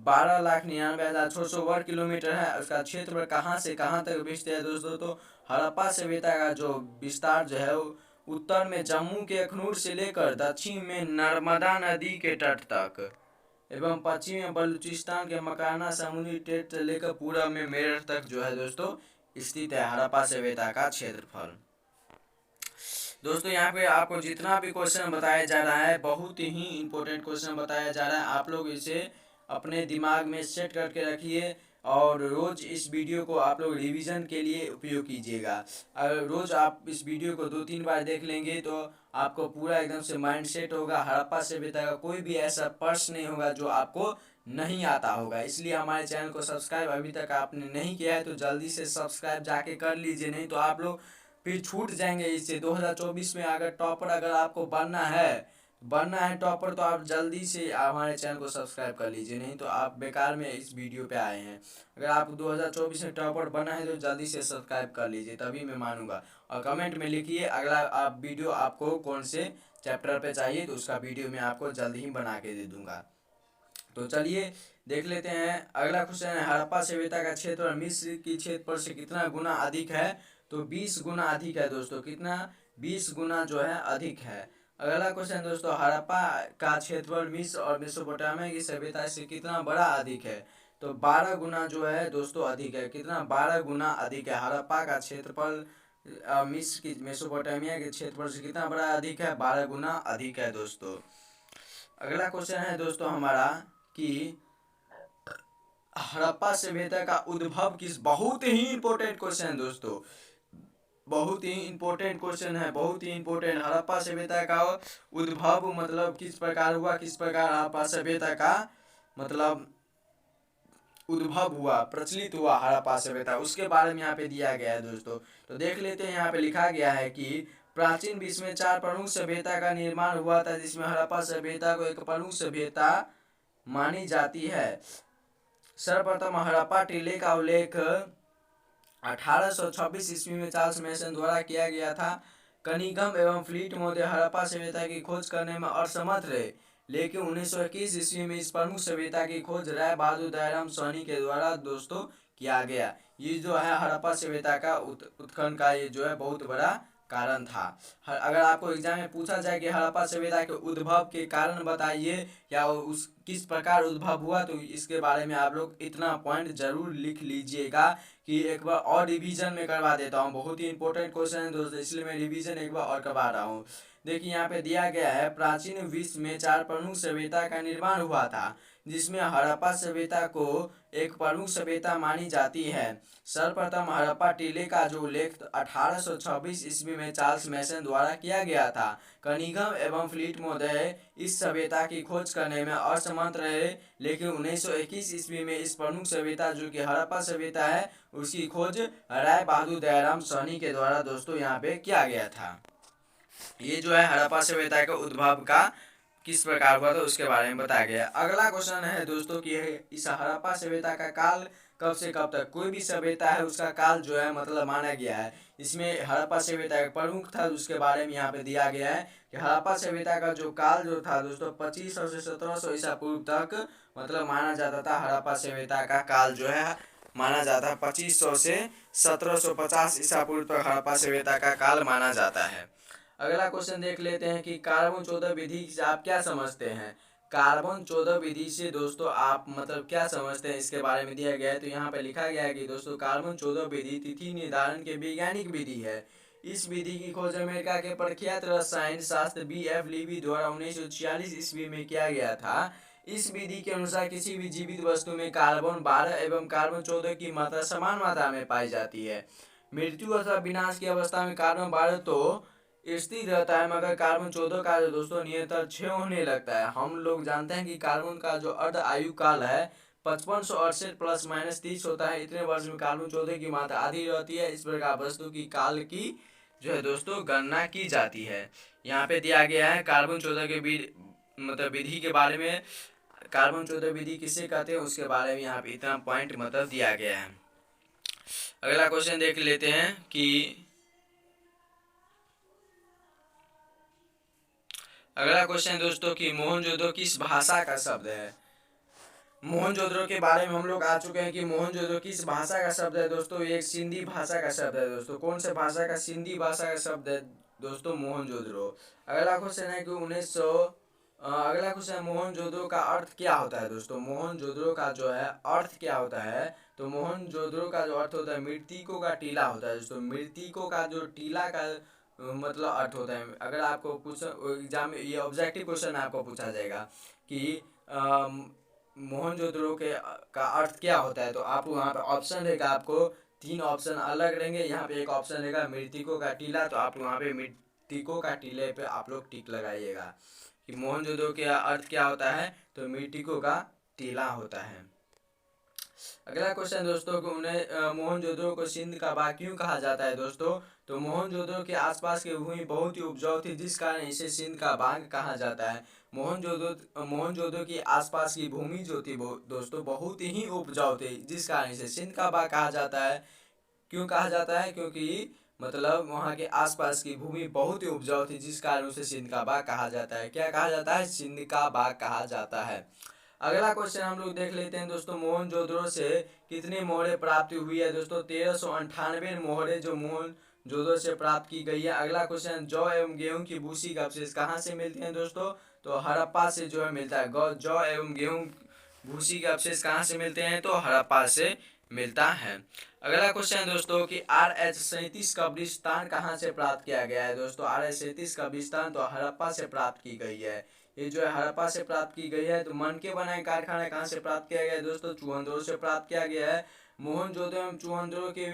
12,99,600 वर्ग किलोमीटर है। उसका क्षेत्रफल कहाँ से कहाँ तक विस्तृत है दोस्तों, तो हड़प्पा सभ्यता का जो विस्तार जो है उत्तर में जम्मू के अखनूर से लेकर दक्षिण में नर्मदा नदी के तट तक एवं पश्चिम में बलूचिस्तान के मकाना समुद्री तट से लेकर पूर्व में मेरठ तक जो है दोस्तों स्थित है हड़प्पा सभ्यता का क्षेत्रफल। दोस्तों यहाँ पे आपको जितना भी क्वेश्चन बताया जा रहा है बहुत ही इंपॉर्टेंट क्वेश्चन बताया जा रहा है। आप लोग इसे अपने दिमाग में सेट करके रखिए और रोज़ इस वीडियो को आप लोग रिवीजन के लिए उपयोग कीजिएगा। अगर रोज़ आप इस वीडियो को 2-3 बार देख लेंगे तो आपको पूरा एकदम से माइंड सेट होगा। हड़प्पा सभ्यता का कोई भी ऐसा प्रश्न नहीं होगा जो आपको नहीं आता होगा। इसलिए हमारे चैनल को सब्सक्राइब अभी तक आपने नहीं किया है तो जल्दी से सब्सक्राइब जाके कर लीजिए, नहीं तो आप लोग फिर छूट जाएंगे इससे। 2024 में अगर टॉपर अगर आपको बनना है टॉपर तो आप जल्दी से हमारे चैनल को सब्सक्राइब कर लीजिए, नहीं तो आप बेकार में इस वीडियो पे आए हैं। अगर आप 2024 में टॉपर बना है तो जल्दी से सब्सक्राइब कर लीजिए, तभी मैं मानूंगा। और कमेंट में लिखिए अगला आप वीडियो आपको कौन से चैप्टर पे चाहिए तो उसका वीडियो मैं आपको जल्दी ही बना के दे दूँगा। तो चलिए देख लेते हैं अगला क्वेश्चन है हड़प्पा सभ्यता का क्षेत्र मिस्र की क्षेत्रफल से कितना गुना अधिक है, तो 20 गुना अधिक है दोस्तों। कितना, 20 गुना जो है अधिक है। अगला क्वेश्चन दोस्तों हड़प्पा का क्षेत्रफल मिस्र और मेसोपोटामिया की सभ्यता से कितना बड़ा अधिक है, तो 12 गुना जो है दोस्तों अधिक है। कितना, 12 गुना अधिक है। हड़प्पा का क्षेत्रफल मिस्र की मेसोपोटामिया के क्षेत्रफल से कितना बड़ा अधिक है, 12 गुना अधिक है दोस्तों। अगला क्वेश्चन है दोस्तों हमारा कि हड़प्पा सभ्यता का उद्भव किस, बहुत ही इंपॉर्टेंट क्वेश्चन है दोस्तों, बहुत ही इंपॉर्टेंट क्वेश्चन है, बहुत ही इंपॉर्टेंट। हड़प्पा सभ्यता का उद्भव मतलब किस प्रकार हुआ, किस प्रकार हड़प्पा सभ्यता का मतलब उद्भव हुआ, प्रचलित हुआ हड़प्पा सभ्यता, उसके बारे में यहाँ पे दिया गया है दोस्तों। तो देख लेते हैं यहाँ पे लिखा गया है कि प्राचीन विश्व में 4 प्रमुख सभ्यता का निर्माण हुआ था जिसमें हड़प्पा सभ्यता को एक प्रमुख सभ्यता मानी जाती है। सर्वप्रथम हड़प्पा टीले का उल्लेख 1826 ईस्वी में चार्ल्स मैसन द्वारा किया गया था। कनिंघम एवं फ्लीट महोदय हड़प्पा सभ्यता की खोज करने में असमर्थ रहे, लेकिन 1921 ईस्वी में इस प्रमुख सभ्यता की खोज राय बहादुर दयाराम साहनी के द्वारा दोस्तों किया गया। ये जो है हड़प्पा सभ्यता का उत्खनन का ये जो है बहुत बड़ा कारण था। अगर आपको एग्जाम में पूछा जाए कि हड़प्पा सभ्यता के उद्भव के कारण बताइए या उस किस प्रकार उद्भव हुआ, तो इसके बारे में आप लोग इतना पॉइंट जरूर लिख लीजिएगा कि एक बार और रिवीजन में करवा देता हूँ। बहुत ही इंपॉर्टेंट क्वेश्चन है दोस्तों, इसलिए मैं रिवीजन एक बार और करवा रहा हूँ। देखिए यहाँ पे दिया गया है प्राचीन विश्व में 4 प्रमुख सभ्यता का निर्माण हुआ था जिसमें हड़प्पा सभ्यता को एक प्रमुख सभ्यता मानी जाती है। सर्वप्रथम हड़प्पा टीले का जो उल्लेख 1826 ईस्वी में चार्ल्स मैसन द्वारा किया गया था। कनिंघम एवं फ्लीट महोदय इस सभ्यता की खोज करने में असमर्थ रहे, लेकिन 1921 ईस्वी में इस प्रमुख सभ्यता जो कि हड़प्पा सभ्यता है उसकी खोज राय बहादुर दयाराम साहनी के द्वारा दोस्तों यहाँ पे किया गया था। ये जो है हड़प्पा सभ्यता के उद्भव का किस प्रकार हुआ था उसके बारे में बताया गया। अगला क्वेश्चन है दोस्तों कि इस हड़प्पा सभ्यता का काल कब से कब तक, कोई भी सभ्यता है उसका काल जो है मतलब माना गया है। इसमें हड़प्पा सभ्यता का प्रमुख था उसके बारे में यहाँ पे दिया गया है कि हड़प्पा सभ्यता का जो काल जो था दोस्तों 2500 से 1700 ईसा पूर्व तक मतलब माना जाता था। हड़प्पा सभ्यता का काल जो है माना जाता है 2500 से 1750 ईसा पूर्व तक हड़प्पा सभ्यता का काल माना जाता है। अगला क्वेश्चन देख लेते हैं कि कार्बन 14 विधि से आप क्या समझते हैं। कार्बन 14 विधि से दोस्तों आप मतलब क्या समझते हैं इसके बारे में दिया गया है। तो यहाँ पे लिखा गया है कि दोस्तों कार्बन 14 विधि तिथि निर्धारण के वैज्ञानिक विधि है। इस विधि की खोज अमेरिका के प्रख्यात रसायन शास्त्र B.F. लीवी द्वारा 1946 ईस्वी में किया गया था। इस विधि के अनुसार किसी भी जीवित वस्तु में कार्बन 12 एवं कार्बन 14 की मात्रा समान मात्रा में पाई जाती है। मृत्यु अथवा विनाश की अवस्था में कार्बन 12 तो स्थिर रहता है, मगर कार्बन 14 का जो दोस्तों निरंतर क्षय होने लगता है। हम लोग जानते हैं कि कार्बन का जो अर्ध आयु काल है 5568 प्लस माइनस 30 होता है। इतने वर्ष में कार्बन 14 की मात्रा आधी रहती है। इस प्रकार वस्तु की काल की जो है दोस्तों गणना की जाती है। यहाँ पे दिया गया है कार्बन 14 के मतलब विधि के बारे में। कार्बन 14 विधि किसे कहते हैं उसके बारे में यहाँ पे इतना पॉइंट मतलब दिया गया है। अगला क्वेश्चन देख लेते हैं कि अगला क्वेश्चन दोस्तों कि मोहनजोदड़ो किस भाषा का शब्द है। मोहनजोदड़ो के बारे में हम लोग आ चुके हैं कि मोहनजोदड़ो किस भाषा का शब्द है दोस्तों। ये एक सिंधी भाषा का शब्द है दोस्तों। कौन से भाषा का? सिंधी भाषा का शब्द है दोस्तों मोहनजोदड़ो। अगला क्वेश्चन है कि 1900 अगला क्वेश्चन, मोहनजोदड़ो का अर्थ क्या होता है दोस्तों। मोहनजोदड़ो का जो है अर्थ क्या होता है, तो मोहनजोदड़ो का जो अर्थ होता है मृतकों का टीला होता है दोस्तों। मृतकों का जो टीला का मतलब अर्थ होता है। अगर आपको पूछ एग्जाम में ये ऑब्जेक्टिव क्वेश्चन आपको पूछा जाएगा कि मोहनजोदड़ो के का अर्थ क्या होता है, तो आप वहाँ पे ऑप्शन रहेगा, आपको 3 ऑप्शन अलग रहेंगे। यहाँ पे एक ऑप्शन रहेगा मृतकों का टीला, तो आप वहाँ पे मृतकों का टीले पे आप लोग टिक लगाइएगा कि मोहनजोदड़ो का अर्थ क्या होता है, तो मृतकों का टीला होता है। अगला क्वेश्चन दोस्तों को उन्हें मोहनजोदड़ो को सिंध का बाग क्यों कहा जाता है दोस्तों। तो मोहनजोदड़ो के आसपास की भूमि बहुत ही उपजाऊ थी, जिस कारण इसे सिंध का बाग कहा जाता है। मोहनजोदड़ो की आसपास की भूमि जो थी दोस्तों बहुत ही उपजाऊ थी, जिस कारण इसे सिंध का बाग कहा जाता है। क्यों कहा जाता है? क्योंकि मतलब वहाँ के आसपास की भूमि बहुत ही उपजाऊ थी, जिस कारण उसे सिंध का बाग कहा जाता है। क्या कहा जाता है? सिंध का बाग कहा जाता है। अगला क्वेश्चन हम लोग देख लेते हैं दोस्तों, मोहनजोदड़ो से कितनी मोहरें प्राप्ति हुई है दोस्तों। 1398 मोहरें जो मोहनजोदड़ो से प्राप्त की गई है। अगला क्वेश्चन, जौ एवं गेहूं की भूसी का अवशेष कहाँ से मिलते हैं दोस्तों। तो हड़प्पा से जो है मिलता है। जौ एवं गेहूं भूसी के अवशेष कहाँ से मिलते हैं, तो हड़प्पा से मिलता है। अगला क्वेश्चन दोस्तों कि RH-37 कब्रिस्तान कहाँ से प्राप्त किया गया है दोस्तों। RH-37 कब्रिस्तान तो हड़प्पा से प्राप्त की गई है। ये जो है हड़प्पा से प्राप्त की गई है। तो मनके बनाए कारखाना कहाँ से प्राप्त किया गया है दोस्तों। चूहनदोर से प्राप्त किया गया है। मोहनजोदड़ो एवं चूहनदोर के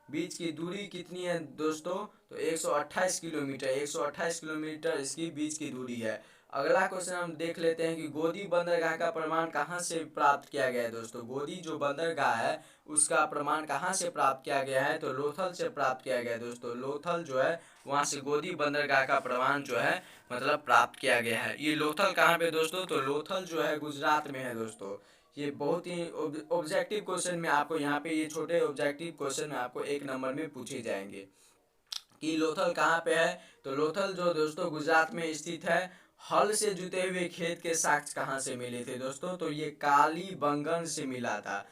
बीच की दूरी कितनी है दोस्तों, तो 128 किलोमीटर। 128 किलोमीटर इसकी बीच की दूरी है। अगला क्वेश्चन हम देख लेते हैं कि गोदी बंदरगाह का प्रमाण कहाँ से प्राप्त किया गया है दोस्तों। गोदी जो बंदरगाह है उसका प्रमाण कहाँ से प्राप्त किया गया है, तो लोथल से प्राप्त किया गया है दोस्तों। लोथल जो है वहाँ से गोदी बंदरगाह का प्रमाण जो है मतलब प्राप्त किया गया है। ये लोथल कहाँ पे दोस्तों, तो लोथल जो है गुजरात में है दोस्तों। ये बहुत ही ऑब्जेक्टिव क्वेश्चन में आपको यहाँ पे ये छोटे ऑब्जेक्टिव क्वेश्चन में आपको 1 नंबर में पूछे जाएंगे कि लोथल कहाँ पे है। तो लोथल जो दोस्तों गुजरात में स्थित है। हल से जुते हुए खेत के साक्ष्य कहाँ से मिले थे दोस्तों, तो ये कालीबंगन से मिला था।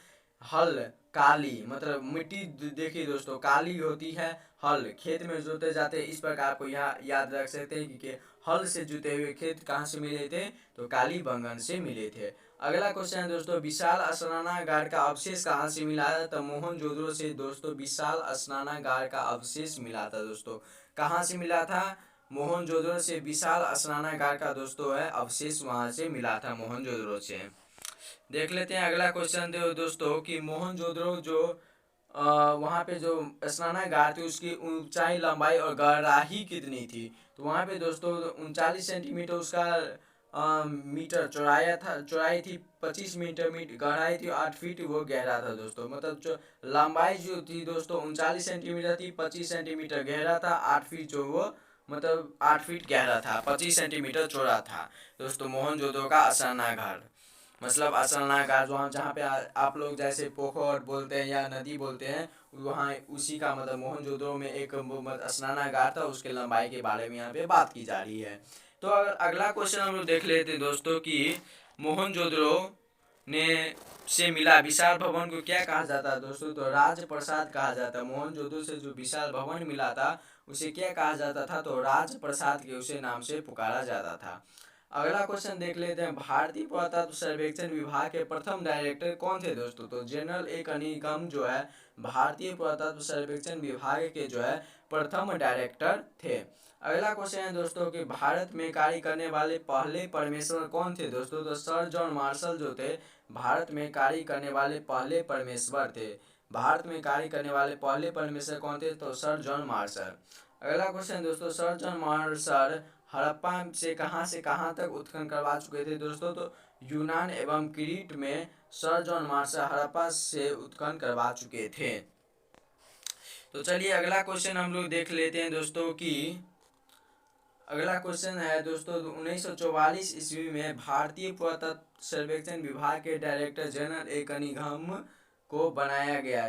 हल काली मतलब मिट्टी देखिए दोस्तों काली होती है। हल खेत में जोते जाते हैं। इस प्रकार आपको यहाँ याद रख सकते हैं कि हल से जुते हुए खेत कहाँ से मिले थे, तो कालीबंगन से मिले थे। अगला क्वेश्चन है दोस्तों, विशाल स्नानागार का अवशेष कहाँ से मिला है, तो मोहनजोदड़ो से दोस्तों विशाल स्नानागार का अवशेष मिला था दोस्तों। कहाँ से मिला था, मोहनजोदड़ो से विशाल स्नानागार का दोस्तों है अवशेष वहाँ से मिला था मोहनजोदड़ो से। देख लेते हैं अगला क्वेश्चन दोस्तों कि मोहनजोदड़ो जो वहाँ पे जो स्नानागार थी उसकी ऊंचाई लंबाई और गहराई कितनी थी, तो वहाँ पे दोस्तों 39 सेंटीमीटर उसका मीटर चौड़ाई थी 25 मीटर गहराई थी 8 फीट वो गहरा था दोस्तों। मतलब जो लंबाई जो थी दोस्तों 39 सेंटीमीटर थी, 25 सेंटीमीटर गहरा था, 8 फीट जो वो मतलब 8 फीट गहरा था, 25 सेंटीमीटर चौड़ा था दोस्तों मोहनजोदड़ो का स्नानागार। मतलब स्नानागार वहाँ जहाँ पे आप लोग जैसे पोखर बोलते हैं या नदी बोलते हैं, वहाँ उसी का मतलब मोहनजोदड़ो में एक स्नानागार था, उसके लंबाई के बारे में यहाँ पे बात की जा रही है। तो अगला क्वेश्चन हम लोग देख लेते हैं दोस्तों कि मोहनजोदड़ो ने से मिला विशाल भवन को क्या कहा जाता है दोस्तों, तो राजप्रसाद कहा जाता है। मोहनजोदड़ो से जो विशाल भवन मिला था उसे क्या कहा जाता था, तो राजप्रसाद के उसे नाम से पुकारा जाता था। अगला क्वेश्चन देख लेते हैं, भारतीय पुरातत्व सर्वेक्षण विभाग के प्रथम डायरेक्टर कौन थे दोस्तों? तो जनरल ए कनिंघम जो है भारतीय पुरातत्व सर्वेक्षण विभाग के जो है प्रथम डायरेक्टर थे। अगला क्वेश्चन है दोस्तों कि भारत में कार्य करने वाले पहले परमेश्वर कौन थे दोस्तों? तो सर जॉन मार्शल जो थे भारत में कार्य करने वाले पहले परमेश्वर थे। भारत में कार्य करने वाले पहले परमेश्वर कौन थे? तो सर जॉन मार्शल। अगला क्वेश्चन दोस्तों, सर जॉन मार्शल हड़प्पा से कहाँ तक उत्खनन करवा चुके थे दोस्तों? तो यूनान एवं क्रीट में सर जॉन मार्शल हड़प्पा से उत्खनन करवा चुके थे। तो चलिए अगला क्वेश्चन हम लोग देख लेते हैं दोस्तों कि अगला क्वेश्चन है दोस्तों, 1944 ईस्वी में भारतीय पुरातत्व सर्वेक्षण विभाग के डायरेक्टर जनरल ए कनिंघम को बनाया गया।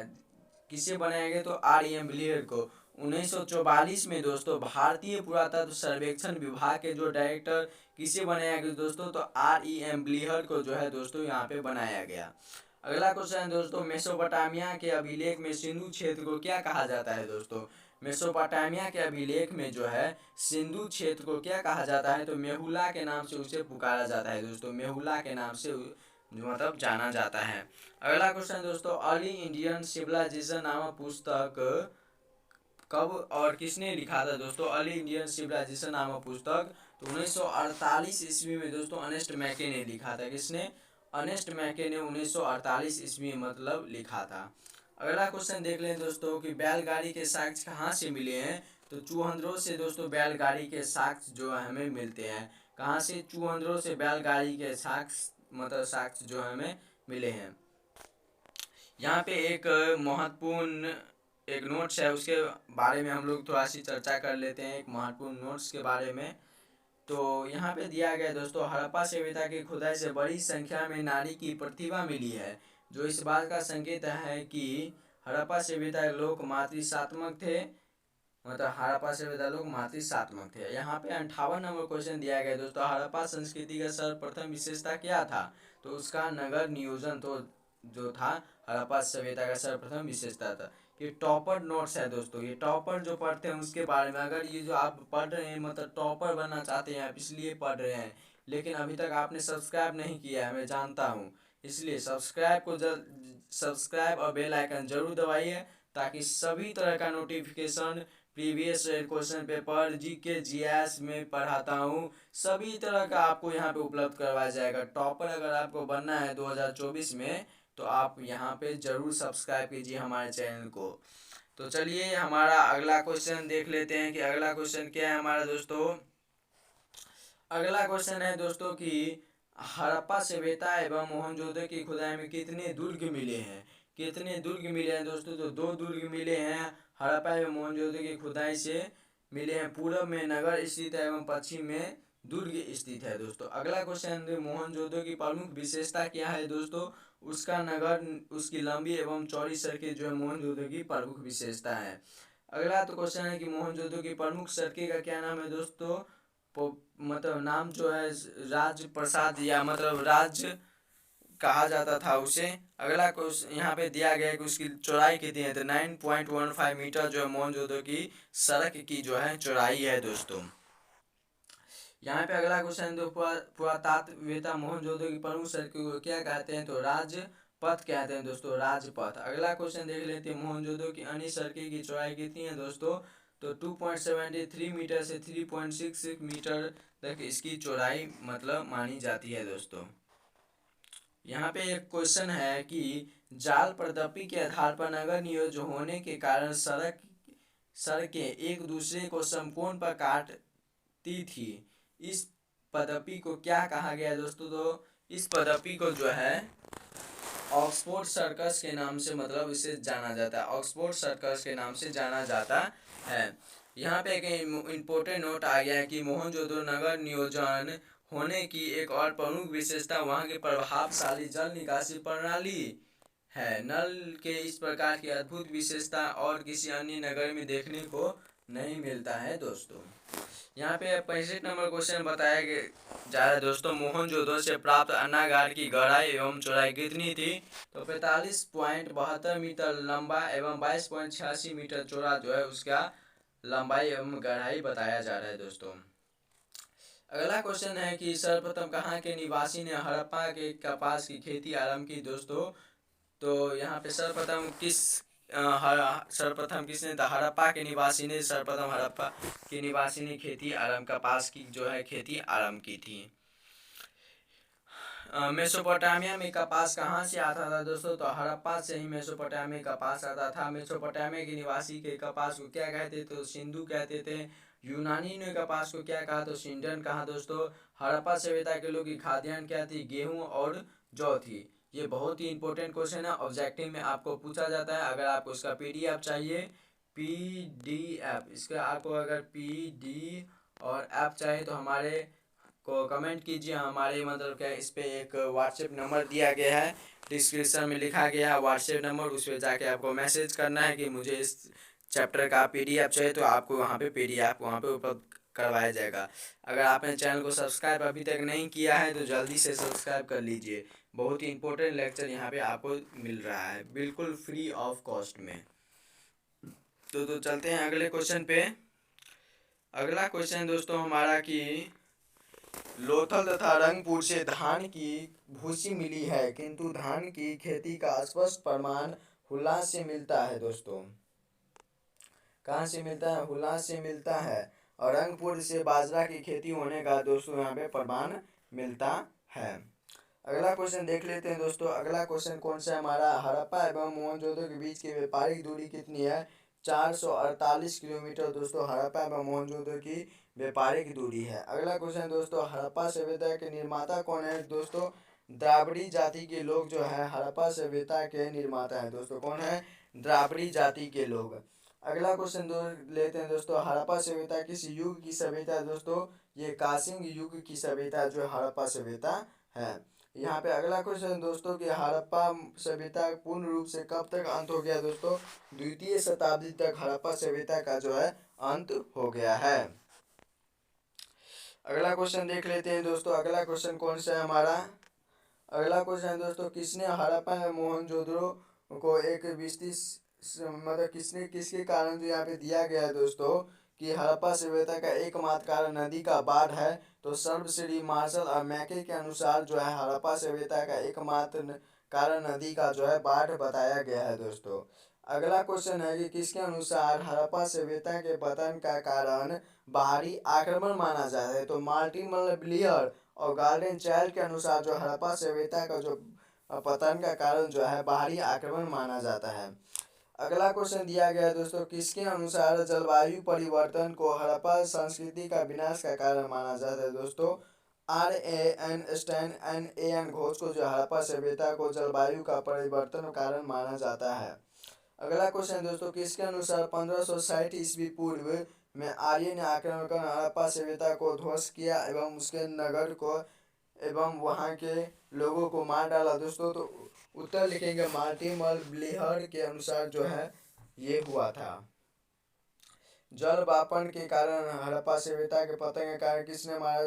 किसे बनाया गया? तो R.E.M. ब्लेयर को। 1944 में दोस्तों भारतीय पुरातत्व सर्वेक्षण विभाग के जो डायरेक्टर किसे बनाया गया दोस्तों? तो R.E.M. ब्लेयर को जो है दोस्तों यहाँ पे बनाया गया। अगला क्वेश्चन है दोस्तों, मेसोपोटामिया के अभिलेख में सिंधु क्षेत्र को क्या कहा जाता है दोस्तों? मेसोपोटामिया के अभिलेख में जो है सिंधु क्षेत्र को क्या कहा जाता है? तो मेहुला के नाम से उसे पुकारा जाता है दोस्तों, मेहुला के नाम से मतलब जाना जाता है। अगला क्वेश्चन दोस्तों, अर्ली इंडियन सिविलाइजेशन नामक पुस्तक कब और किसने लिखा था दोस्तों? अर्ली इंडियन सिविलाइजेशन नामक पुस्तक तो 1948 ईस्वी में दोस्तों अर्नेस्ट मैके ने लिखा था। किसने? अर्नेस्ट मैके ने 1948 ईस्वी मतलब लिखा था। अगला क्वेश्चन देख लें दोस्तों कि बैलगाड़ी के साक्ष्य कहाँ से मिले हैं? तो चूहंदरों से दोस्तों बैलगाड़ी के साक्ष्य जो हमें मिलते हैं। कहाँ से? चूहंदरों से बैलगाड़ी के साक्ष्य मतलब साक्ष्य जो हमें मिले हैं। यहाँ पे एक महत्वपूर्ण एक नोट्स है, उसके बारे में हम लोग थोड़ा सी चर्चा कर लेते हैं, एक महत्वपूर्ण नोट्स के बारे में। तो यहाँ पे दिया गया दोस्तों, हड़प्पा सभ्यता की खुदाई से बड़ी संख्या में नारी की प्रतिभा मिली है, जो इस बात का संकेत है कि हड़प्पा सभ्यता लोग मातृसात्मक थे। मतलब हड़प्पा सभ्यता लोग मातृसात्मक थे। यहाँ पे 58 नंबर क्वेश्चन दिया गया दोस्तों, हड़प्पा संस्कृति का सर्वप्रथम विशेषता क्या था? तो उसका नगर नियोजन तो जो था हड़प्पा सभ्यता का सर्वप्रथम विशेषता था। ये टॉपर नोट्स है दोस्तों, ये टॉपर जो पढ़ते हैं उसके बारे में, अगर ये जो आप पढ़ रहे हैं मतलब टॉपर बनना चाहते हैं आप इसलिए पढ़ रहे हैं, लेकिन अभी तक आपने सब्सक्राइब नहीं किया है मैं जानता हूँ, इसलिए सब्सक्राइब और बेल आइकन जरूर दबाइए ताकि सभी तरह का notification, previous question paper, GK GS में पढ़ाता हूँ, सभी तरह का आपको यहाँ पे उपलब्ध करवाया जाएगा। टॉपर अगर आपको बनना है 2024 में तो आप यहाँ पे जरूर सब्सक्राइब कीजिए हमारे चैनल को। तो चलिए हमारा अगला क्वेश्चन देख लेते हैं कि अगला क्वेश्चन क्या है हमारा दोस्तों। अगला क्वेश्चन है दोस्तों कि हड़प्पा सभ्यता एवं मोहनजोदड़ो की खुदाई में कितने दुर्ग मिले हैं? कितने दुर्ग मिले हैं दोस्तों? तो 2 दुर्ग मिले हैं हड़प्पा एवं मोहनजोदड़ो की खुदाई से मिले हैं। पूर्व में नगर स्थित है एवं पश्चिम में दुर्ग स्थित है दोस्तों। अगला क्वेश्चन, मोहनजोदड़ो की प्रमुख विशेषता क्या है दोस्तों? उसका नगर, उसकी लंबी एवं चौड़ी सड़कें जो है मोहनजोदड़ो की प्रमुख विशेषता है। अगला तो क्वेश्चन है कि मोहनजोदड़ो की प्रमुख सड़कें का क्या नाम है दोस्तों? मतलब नाम जो है राज प्रसाद या मतलब राज कहा जाता था उसे। अगला क्वेश्चन यहाँ पे दिया गया है कि उसकी चौड़ाई कितनी है? तो 9.15 मीटर जो है मोहनजोदड़ो की सड़क की जो है चौड़ाई है दोस्तों। यहाँ पे अगला क्वेश्चन दो, पुरातत्ववेत्ता मोहनजोदड़ो की प्रमुख सड़कों को क्या कहते हैं? तो राजपथ कहते हैं दोस्तों, राजपथ। अगला क्वेश्चन देख लेते हैं, मोहनजोदड़ो की अन्य सड़कें की चौड़ाई कितनी है दोस्तों? तो 2.73 मीटर से 3.66 मीटर तक इसकी चौड़ाई मतलब मानी जाती है दोस्तों। यहाँ पे एक क्वेश्चन है कि जाल पद्धति के आधार पर नगर नियोजन होने के कारण सड़कें एक दूसरे को समकोण पर काटती थी, इस पद्धति को क्या कहा गया दोस्तों? तो इस पद्धति को जो है ऑक्सफोर्ड सर्कस के नाम से मतलब इसे जाना जाता है, ऑक्सफोर्ड सर्कस के नाम से जाना जाता है। यहाँ पे एक इम्पोर्टेंट नोट आ गया है कि मोहनजोदड़ो नगर नियोजन होने की एक और प्रमुख विशेषता वहाँ की प्रभावशाली जल निकासी प्रणाली है। नल के इस प्रकार की अद्भुत विशेषता और किसी अन्य नगर में देखने को नहीं मिलता है दोस्तों। यहाँ पे 65 नंबर क्वेश्चन बताया जा रहा है दोस्तों, मोहनजोदड़ो से प्राप्त अन्नागार की गहराई एवं चौड़ाई कितनी थी? तो 45.72 मीटर लंबा एवं 22.86 मीटर चौड़ा जो है उसका लंबाई एवं गहराई बताया जा रहा है दोस्तों। अगला क्वेश्चन है कि सर्वप्रथम कहाँ के निवासी ने हड़प्पा के कपास की खेती आरंभ की दोस्तों। तो यहाँ पे सर्वप्रथम किसने था, हड़प्पा के निवासी ने, सर्वप्रथम हड़प्पा के निवासी ने खेती आरंभ, कपास की जो है खेती आरंभ की थी। मेसोपोटामिया में कपास कहाँ से आता था दोस्तों, तो हड़प्पा से ही मेसोपोटामिया में कपास आता था। मेसोपोटामिया के निवासी के कपास को क्या कहते थे, तो सिंधु कहते थे। यूनानी ने कपास को क्या कहा, तो सिंडन कहा दोस्तों। हड़प्पा सभ्यता के लोग की खाद्यान्न क्या थी, गेहूं और जौ थी। ये बहुत ही इंपॉर्टेंट क्वेश्चन है, ऑब्जेक्टिव में आपको पूछा जाता है। अगर आपको इसका पीडीएफ चाहिए, पीडीएफ इसका आपको अगर पीडी और ऐप चाहिए तो हमारे को कमेंट कीजिए। हमारे मतलब क्या इस पे एक व्हाट्सएप नंबर दिया गया है, डिस्क्रिप्शन में लिखा गया है व्हाट्सएप नंबर, उस पर जाके आपको मैसेज करना है कि मुझे इस चैप्टर का पीडीएफ चाहिए, तो आपको वहाँ पे पीडीएफ वहाँ पे उपलब्ध करवाया जाएगा। अगर आपने चैनल को सब्सक्राइब अभी तक नहीं किया है तो जल्दी से सब्सक्राइब कर लीजिए। बहुत ही इंपॉर्टेंट लेक्चर यहाँ पे आपको मिल रहा है बिल्कुल फ्री ऑफ कॉस्ट में। तो चलते हैं अगले क्वेश्चन पे। अगला क्वेश्चन दोस्तों हमारा कि लोथल तथा रंगपुर से धान की भूसी मिली है, किंतु धान की खेती का स्पष्ट प्रमाण हुल्लास से मिलता है दोस्तों। कहाँ से मिलता है, हुल्लास से मिलता है। और रंगपुर से बाजरा की खेती होने का दोस्तों यहाँ पे प्रमाण मिलता है। अगला क्वेश्चन देख लेते हैं दोस्तों। अगला क्वेश्चन कौन सा है हमारा, हड़प्पा एवं मोहनजोदड़ो के बीच की व्यापारिक दूरी कितनी है, 448 किलोमीटर दोस्तों हड़प्पा एवं मोहनजोदड़ो की व्यापारिक दूरी है। अगला क्वेश्चन दोस्तों, हड़प्पा सभ्यता के निर्माता कौन है दोस्तों, द्राविड़ी जाति के लोग जो है हड़प्पा सभ्यता के निर्माता है दोस्तों। कौन है, द्राविड़ी जाति के लोग। अगला क्वेश्चन लेते हैं दोस्तों, हड़प्पा सभ्यता किस युग की सभ्यता है दोस्तों, ये कासिंग युग की सभ्यता जो हड़प्पा सभ्यता है। यहाँ पे अगला क्वेश्चन दोस्तों कि हड़प्पा सभ्यता पूर्ण रूप से कब तक अंत हो गया दोस्तों, द्वितीय शताब्दी तक हड़प्पा सभ्यता का जो है अंत हो गया है। अगला क्वेश्चन देख लेते हैं दोस्तों। अगला क्वेश्चन कौन सा है हमारा, अगला क्वेश्चन दोस्तों, किसने हड़प्पा एवं मोहनजोदड़ो को एक विस्तृत मतलब किसके कारण जो यहाँ पे दिया गया है दोस्तों कि हड़प्पा सभ्यता का एकमात्र कारण नदी का बाढ़ है, तो सर्वश्री मार्शल और मैके के अनुसार जो है हड़प्पा सभ्यता का एकमात्र कारण नदी का जो है बाढ़ बताया गया है दोस्तों। अगला क्वेश्चन है कि किसके अनुसार हड़प्पा सभ्यता के पतन का कारण बाहरी आक्रमण माना जाता है, तो मार्टिन ब्लियर और गार्डन चाइल्ड के अनुसार जो हड़प्पा सभ्यता का जो पतन का कारण जो है बाहरी आक्रमण माना जाता है। अगला क्वेश्चन दिया गया है दोस्तों, किसके अनुसार जलवायु परिवर्तन को हड़प्पा संस्कृति का विनाश का कारण माना जाता है दोस्तों, RAN स्टैन NAN घोष को जो हड़प्पा सभ्यता को जलवायु का परिवर्तन कारण माना जाता है। अगला क्वेश्चन दोस्तों, किसके अनुसार 1560 ईस्वी पूर्व में आर्य ने आक्रमण कर हड़प्पा सभ्यता को ध्वस्त किया एवं उसके नगर को एवं वहाँ के लोगों को मार डाला दोस्तों, तो उत्तर लिखेंगे मार्टिन ब्लिहर के अनुसार जो है ये हुआ था। जलवापन के कारण हड़प्पा सभ्यता के पतन के कारण किसने मारा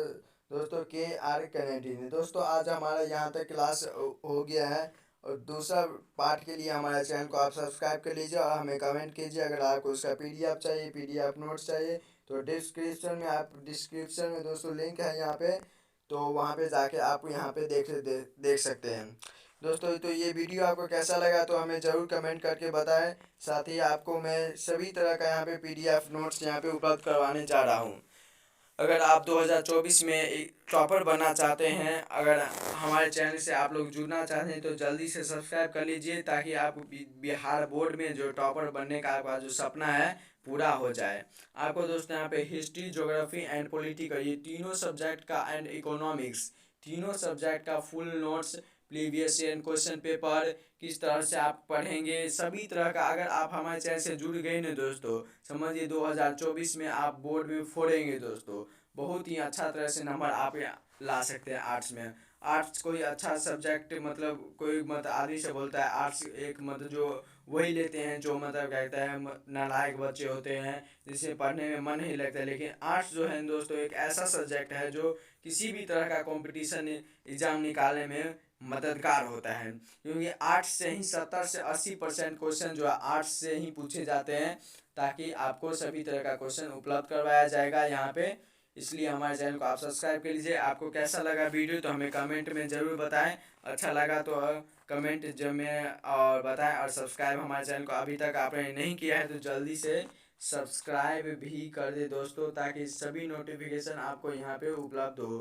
दोस्तों, KR कैनेडी ने। दोस्तों आज हमारा यहाँ तक क्लास हो गया है, और दूसरा पार्ट के लिए हमारे चैनल को आप सब्सक्राइब कर लीजिए और हमें कमेंट कीजिए। अगर आपको उसका पीडीएफ चाहिए, पीडीएफ नोट्स चाहिए, तो डिस्क्रिप्शन में दोस्तों लिंक है यहाँ पे, तो वहाँ पे जाके आप यहाँ पे देख सकते हैं दोस्तों। तो ये वीडियो आपको कैसा लगा तो हमें ज़रूर कमेंट करके बताएं। साथ ही आपको मैं सभी तरह का यहाँ पे पीडीएफ नोट्स यहाँ पे उपलब्ध करवाने जा रहा हूँ। अगर आप 2024 में एक टॉपर बनना चाहते हैं, अगर हमारे चैनल से आप लोग जुड़ना चाहते हैं तो जल्दी से सब्सक्राइब कर लीजिए, ताकि आप बिहार बोर्ड में जो टॉपर बनने का आपका जो सपना है पूरा हो जाए। आपको दोस्तों यहाँ पे हिस्ट्री, ज्योग्राफी एंड पॉलिटिकल ये तीनों सब्जेक्ट का एंड इकोनॉमिक्स तीनों सब्जेक्ट का full notes, previous year question paper किस तरह से आप पढ़ेंगे, सभी तरह का। अगर आप हमारे चैनल से जुड़ गए ना दोस्तों, समझिए 2024 में आप बोर्ड में फोड़ेंगे दोस्तों। बहुत ही अच्छा तरह से नंबर आप ला सकते हैं आर्ट्स में। आर्ट्स कोई अच्छा सब्जेक्ट मतलब कोई मतलब आदमी से बोलता है आर्ट्स एक मतलब जो वही लेते हैं जो मतलब कहता है नालायक बच्चे होते हैं जिसे पढ़ने में मन नहीं लगता। लेकिन आर्ट्स जो है दोस्तों एक ऐसा सब्जेक्ट है जो किसी भी तरह का कंपटीशन एग्ज़ाम निकालने में मददगार होता है, क्योंकि आर्ट्स से ही 70 से 80% क्वेश्चन जो है आर्ट्स से ही पूछे जाते हैं, ताकि आपको सभी तरह का क्वेश्चन उपलब्ध करवाया जाएगा यहाँ पे इसलिए हमारे चैनल को आप सब्सक्राइब कर लीजिए। आपको कैसा लगा वीडियो तो हमें कमेंट में ज़रूर बताएं। अच्छा लगा तो कमेंट जो में और बताएं, और सब्सक्राइब हमारे चैनल को अभी तक आपने नहीं किया है तो जल्दी से सब्सक्राइब भी कर दे दोस्तों, ताकि सभी नोटिफिकेशन आपको यहाँ पे उपलब्ध हो।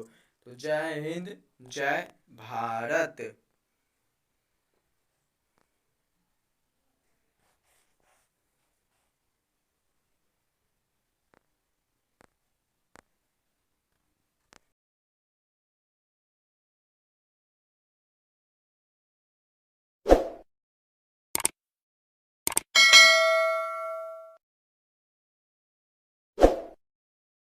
तो जय हिंद, जय भारत।